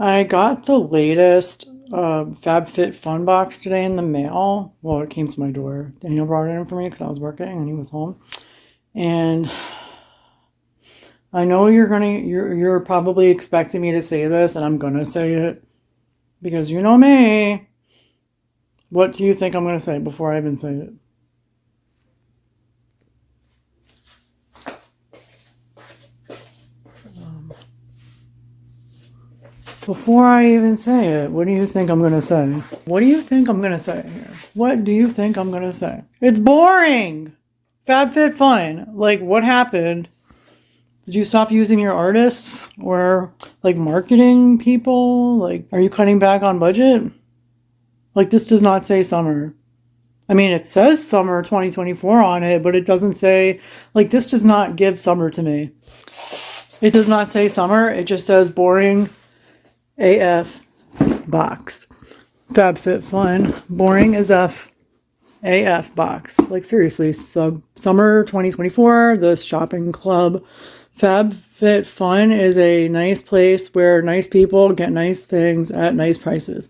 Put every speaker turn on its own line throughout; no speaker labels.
I got the latest FabFitFun box today in the mail. Well, it came to my door. Daniel brought it in for me because I was working and he was home. And I know you're probably expecting me to say this, and I'm gonna say it because you know me. What do you think I'm gonna say before I even say it? Before I even say it, what do you think I'm gonna say? What do you think I'm gonna say here? What do you think I'm gonna say? It's boring! FabFitFun. Like, what happened? Did you stop using your artists? Or, like, marketing people? Like, are you cutting back on budget? Like, this does not say summer. I mean, it says summer 2024 on it, but it doesn't say, like, this does not give summer to me. It does not say summer. It just says boring AF box. FabFitFun. Boring as F. AF box. Like, seriously, summer 2024, the shopping club. FabFitFun is a nice place where nice people get nice things at nice prices.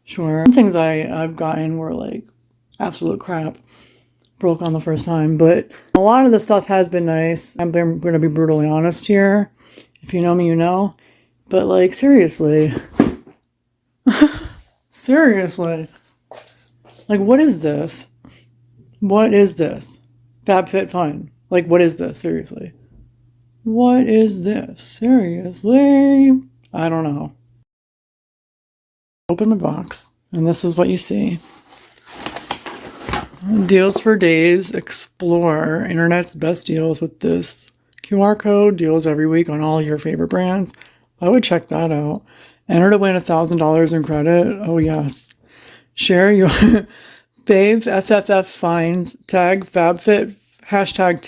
Sure. Some things I've gotten were like absolute crap. Broke on the first time, but a lot of the stuff has been nice. I'm going to be brutally honest here. If you know me, you know. But like, seriously. Seriously. Like, what is this? What is this? FabFitFun. Like, what is this? Seriously. What is this? Seriously? I don't know. Open my box, and this is what you see. Deals for days. Explore internet's best deals with this QR code. Deals every week on all your favorite brands. I would check that out. Enter to win $1,000 in credit. Oh, yes. Share your fave FFF finds. Tag FabFit. Hashtag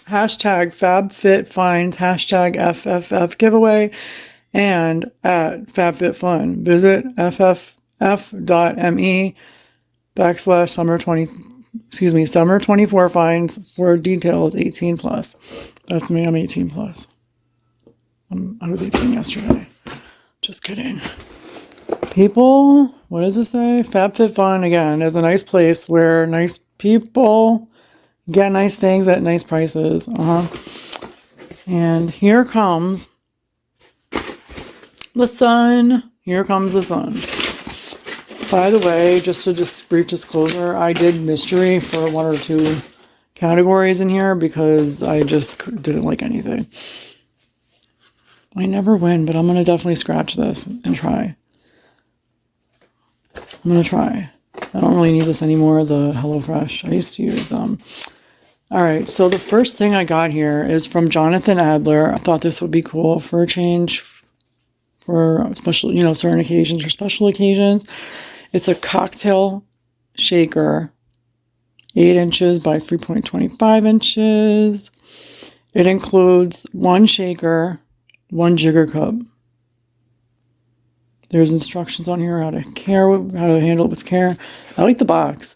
FabFitFinds. Hashtag FFF giveaway. And at FabFitFun. Visit ff.me/summer 24 finds for details 18 plus. That's me, I'm 18 plus. I was 18 yesterday. Just kidding. People, what does it say? FabFitFun, again, is a nice place where nice people get nice things at nice prices. And here comes the sun. Here comes the sun. By the way, just a brief disclosure, I did mystery for one or two categories in here because I just didn't like anything. I never win, but I'm going to definitely scratch this and try. I'm going to try. I don't really need this anymore, the HelloFresh. I used to use them. All right, so the first thing I got here is from Jonathan Adler. I thought this would be cool for a change for special, certain occasions or special occasions. It's a cocktail shaker, 8 inches by 3.25 inches. It includes 1 shaker, 1 jigger cup. There's instructions on here how to handle it with care. I like the box.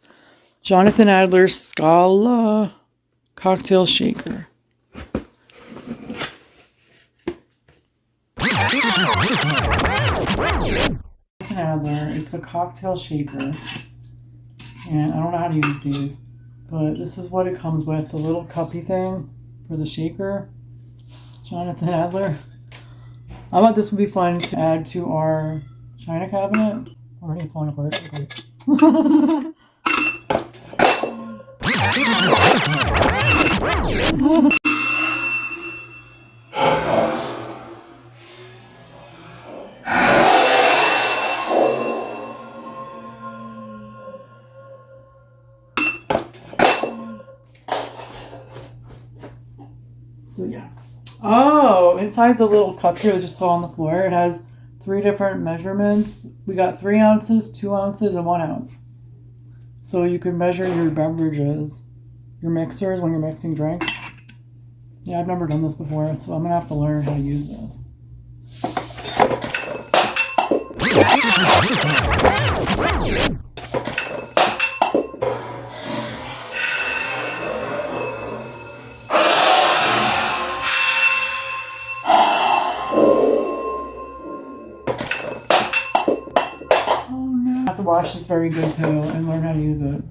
Jonathan Adler Scala cocktail shaker. Adler, it's a cocktail shaker, and I don't know how to use these, but this is what it comes with, the little cuppy thing for the shaker. Jonathan Adler. I thought this would be fun to add to our china cabinet. Already falling apart. So yeah. Oh, inside the little cup here that just fell on the floor, it has 3 different measurements. We got 3 ounces, 2 ounces, and 1 ounce. So you can measure your beverages, your mixers when you're mixing drinks. Yeah, I've never done this before, so I'm gonna have to learn how to use this. wash is very good too, and learn how to use it.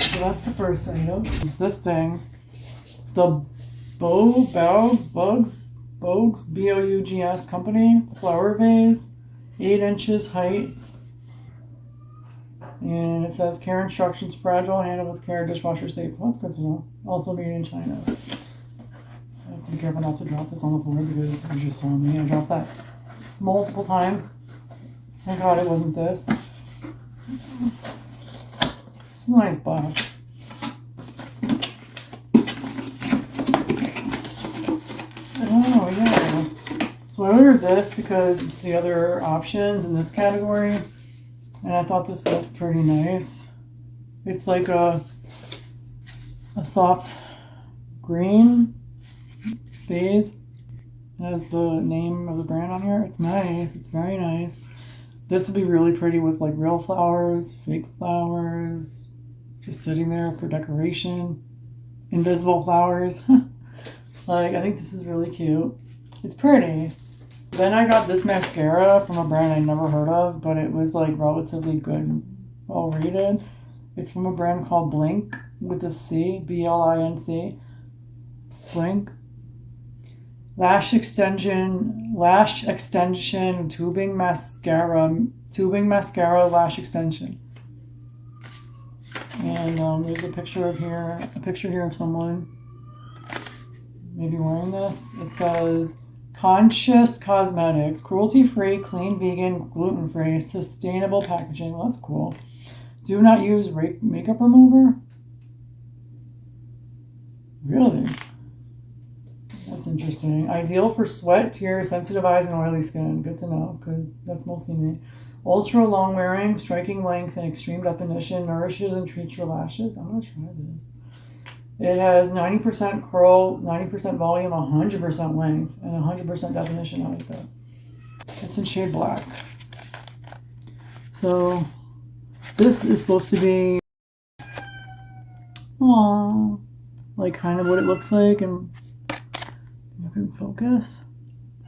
So that's the first item. This thing, the Bogues, Bougs company, flower vase, 8 inches height. And it says care instructions, fragile, handle with care, dishwasher safe. Well, that's good to know. Also made in China. I have to be careful not to drop this on the floor because you just saw me. I dropped that multiple times. Thank God it wasn't this. This is a nice box. Oh, yeah. So I ordered this because the other options in this category, and I thought this looked pretty nice. It's like a soft green vase. It has the name of the brand on here. It's nice. It's very nice. This would be really pretty with like real flowers, fake flowers, just sitting there for decoration. Invisible flowers. Like, I think this is really cute. It's pretty. Then I got this mascara from a brand I never heard of, but it was like relatively good and well rated. It's from a brand called Blink with a C, Blinc. Blink. Lash extension tubing mascara lash extension. And there's a picture here of someone maybe wearing this. It says Conscious Cosmetics, cruelty-free, clean, vegan, gluten-free, sustainable packaging. Well, that's cool. Do not use makeup remover. Really? That's interesting. Ideal for sweat, tear, sensitive eyes, and oily skin. Good to know, because that's mostly me. Ultra long wearing, striking length, and extreme definition. Nourishes and treats your lashes. I'm going to try this. It has 90% curl, 90% volume, 100% length, and 100% definition. I like that. It's in shade black. So this is supposed to be, aww, like kind of what it looks like, and you can focus.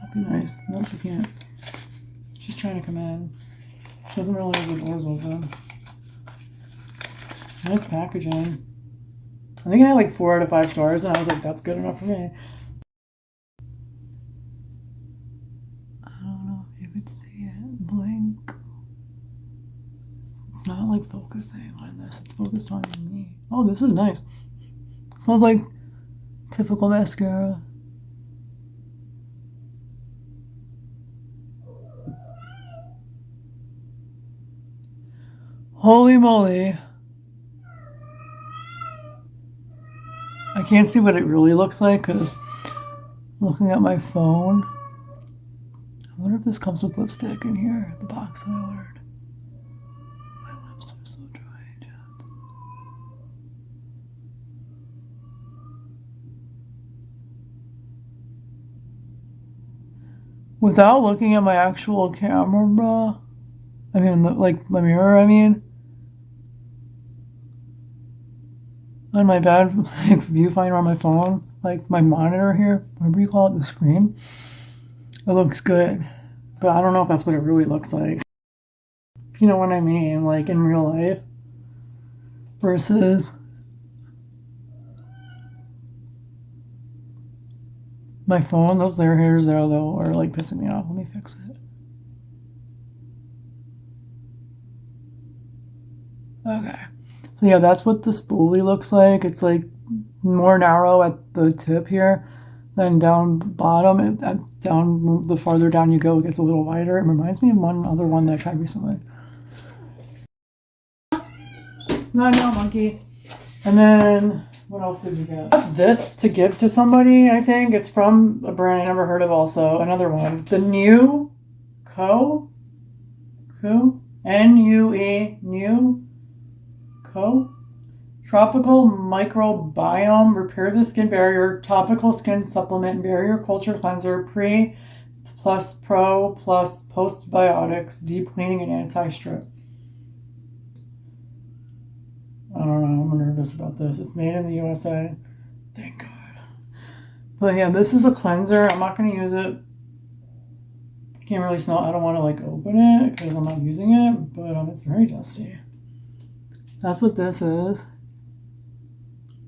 That'd be nice. Nope, you can't. She's trying to come in. She doesn't really have the doors open. Nice packaging. I think I had like 4 out of 5 stars, and I was like, that's good enough for me. I don't know if you could see it. Blink. It's not like focusing on this. It's focused on me. Oh, this is nice. It smells like typical mascara. Holy moly. I can't see what it really looks like because I'm looking at my phone. I wonder if this comes with lipstick in here, the box that I ordered. My lips are so dry, Chad. Without looking at my actual camera, I mean, like my mirror, on my bad like, viewfinder on my phone, like my monitor here, whatever you call it, the screen, it looks good. But I don't know if that's what it really looks like. You know what I mean? Like in real life versus my phone. Those there hairs there though are like pissing me off. Let me fix it. Okay. So yeah, that's what the spoolie looks like. It's like more narrow at the tip here than down bottom. Down the farther down you go, it gets a little wider. It reminds me of one other one that I tried recently. Not now, monkey. And then what else did we get? That's this to give to somebody. I think it's from a brand I never heard of. Also, another one, the New N-U-E New Co. Tropical Microbiome Repair the Skin Barrier Topical Skin Supplement Barrier Culture Cleanser Pre Plus Pro Plus Postbiotics Deep Cleaning and Anti-Strip. I don't know, I'm nervous about this. It's made in the USA. Thank God. But yeah, this is a cleanser. I'm not going to use it. I Can't really smell it. I don't want to like open it because I'm not using it, but it's very dusty. That's what this is.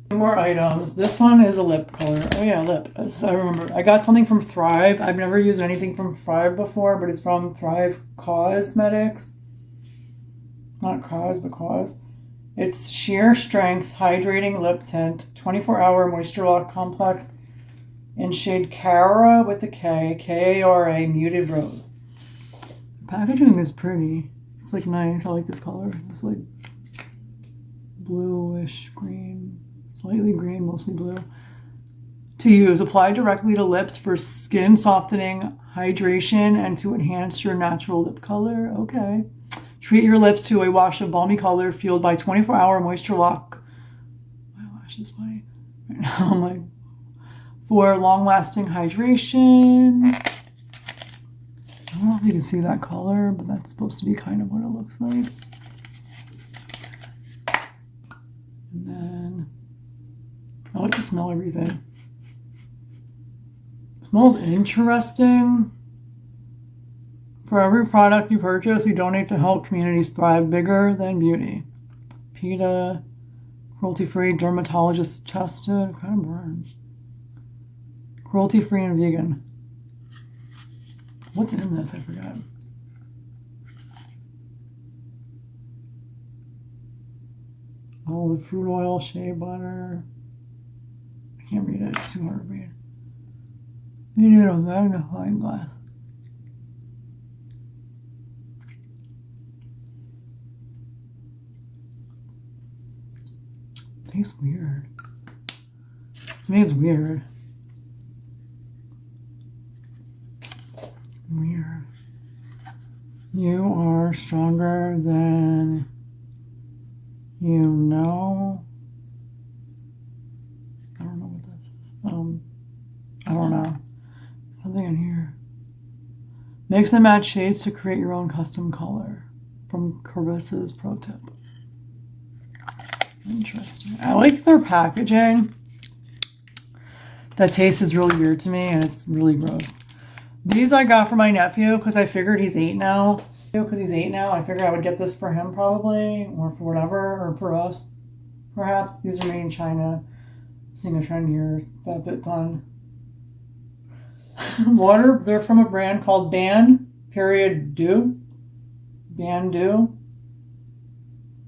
Two more items. This one is a lip color. Oh yeah, lip. I remember. I got something from Thrive. I've never used anything from Thrive before, but it's from Thrive Cosmetics. Not Cause, but Cause. It's Sheer Strength Hydrating Lip Tint, 24-hour Moisture Lock Complex in shade Cara with a K, K-A-R-A, Muted Rose. The packaging is pretty. It's like nice. I like this color. It's like bluish green, slightly green, mostly blue. To use, apply directly to lips for skin softening, hydration, and to enhance your natural lip color. Okay. Treat your lips to a wash of balmy color fueled by 24-hour moisture lock. My lash is funny. Right now I'm like, for long-lasting hydration. I don't know if you can see that color, but that's supposed to be kind of what it looks like. And then I like to smell everything. It smells interesting. For every product you purchase, we donate to help communities thrive. Bigger than beauty. PETA, cruelty-free, dermatologist tested. Kind of burns. Cruelty-free and vegan. What's in this? I forgot. Olive fruit oil, shea butter. I can't read it. It's too hard to read. You need a magnifying glass. Tastes weird. To me, it's weird. Weird. You are stronger than you know. I don't know what this is. I don't know. Something in here. Mix and match shades to create your own custom color. From Carissa's Pro Tip. Interesting. I like their packaging. That taste is really weird to me, and it's really gross. These I got for my nephew because I figured he's 8 now. Because he's 8 now, I figured I would get this for him probably, or for whatever, or for us, perhaps. These are made in China. I'm seeing a trend here. FabFitFun. Water. They're from a brand called Bandu. Bandu.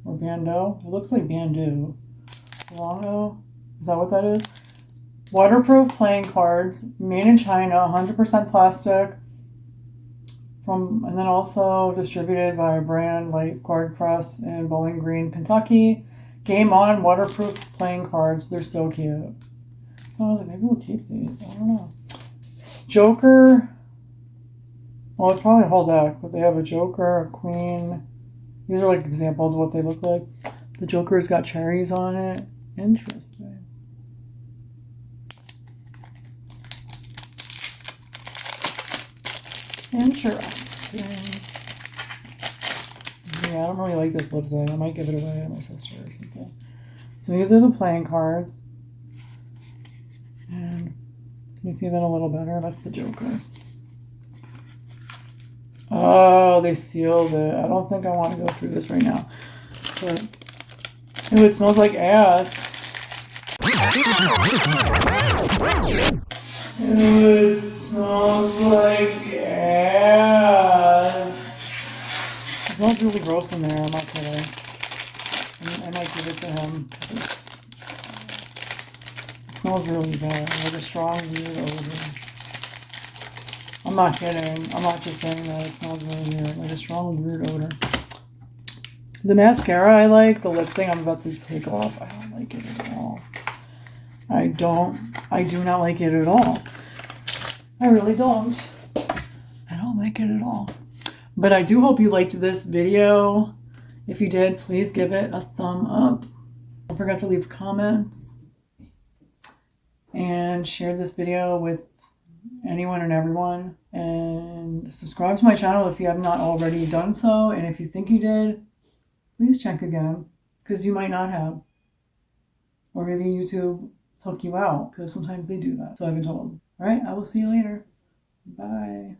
Or Bando. It looks like Bandu. Longo. Is that what that is? Waterproof playing cards. Made in China. 100% plastic. And then also distributed by a brand like Card Press in Bowling Green, Kentucky. Game On waterproof playing cards. They're so cute. Oh, maybe we'll keep these. I don't know. Joker. Well, it's probably a whole deck, but they have a Joker, a Queen. These are like examples of what they look like. The Joker's got cherries on it. Interesting. Interesting. Yeah, I don't really like this lip thing. I might give it away to my sister or something. So these are the playing cards. And can you see that a little better? That's the Joker. Oh, they sealed it. I don't think I want to go through this right now. But ooh, it smells like ass. Ooh, it smells like ass. It smells really gross in there, I'm not kidding. I might give it to him. It smells really bad, like a strong, weird odor. I'm not kidding. I'm not just saying that. It smells really weird, like a strong, weird odor. The mascara I like, the lip thing I'm about to take off, I don't like it at all. I do not like it at all. I really don't. I don't like it at all. But I do hope you liked this video. If you did, please give it a thumb up. Don't forget to leave comments. And share this video with anyone and everyone. And subscribe to my channel if you have not already done so. And if you think you did, please check again. Because you might not have. Or maybe YouTube took you out. Because sometimes they do that. So I've been told. Alright, I will see you later. Bye.